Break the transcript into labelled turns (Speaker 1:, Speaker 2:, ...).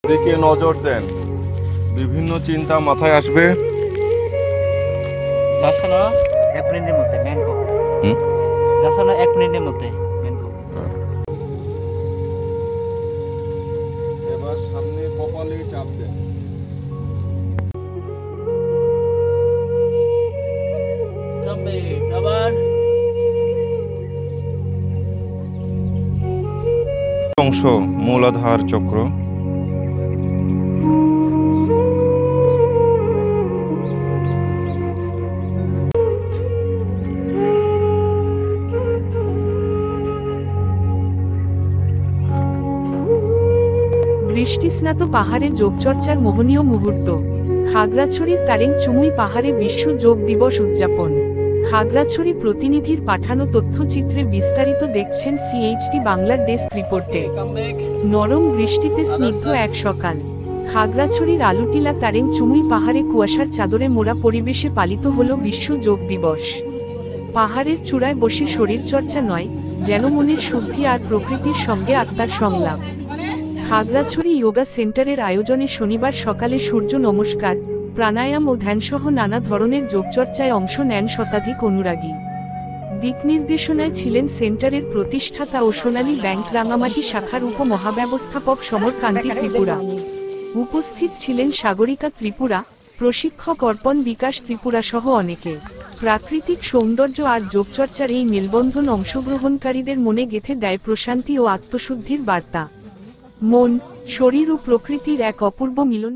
Speaker 1: দিকে নজর দেন, বিভিন্ন চিন্তা মাথায় আসবে।
Speaker 2: যাচ্ছে না 1 মিনিটের মধ্যে ম্যানকো। যাচ্ছে না 1 মিনিটের মধ্যে ম্যানকো।
Speaker 1: এবার সামনে কপালে চাপ দেন।
Speaker 2: আবার
Speaker 1: অংশ মূলাধার চক্র।
Speaker 3: বৃষ্টিস্নাত পাহাড়ে যোগচর্চার মোহনীয় মুহূর্ত। খাগড়াছড়ির তারেং চুমুই পাহাড়ে বিশ্ব যোগ দিবস উদযাপন। খাগড়াছড়ি প্রতিনিধির পাঠানো তথ্যচিত্রে বিস্তারিত দেখছেন সিএইচটি বাংলার ডেস্ক রিপোর্টে। নরম বৃষ্টিতে স্নিগ্ধ এক সকাল। খাগড়াছড়ির আলুটিলা তারেং চুমুই পাহাড়ে কুয়াশার চাদরে মোড়া পরিবেশে পালিত হল বিশ্ব যোগ দিবস। পাহাড়ের চূড়ায় বসে শরীরচর্চা নয়, যেন মনের শুদ্ধি আর প্রকৃতির সঙ্গে আত্মার সংলাপ। খাগড়াছড়ি যোগা সেন্টারের আয়োজনে শনিবার সকালে সূর্য নমস্কার, প্রাণায়াম ও ধ্যানসহ নানা ধরনের যোগচর্চায় অংশ নেন শতাধিক অনুরাগী। দিক নির্দেশনায় ছিলেন সেন্টারের প্রতিষ্ঠাতা ও সোনালী ব্যাংক রাঙামাটি শাখার উপমহাব্যবস্থাপক সমর কান্তি ত্রিপুরা। উপস্থিত ছিলেন সাগরিকা ত্রিপুরা, প্রশিক্ষক অর্পণ বিকাশ ত্রিপুরা সহ অনেকে। প্রাকৃতিক সৌন্দর্য আর যোগচর্চার এই মেলবন্ধন অংশগ্রহণকারীদের মনে গেঁথে দেয় প্রশান্তি ও আত্মশুদ্ধির বার্তা। মন, শরীর ও প্রকৃতির এক অপূর্ব মিলন।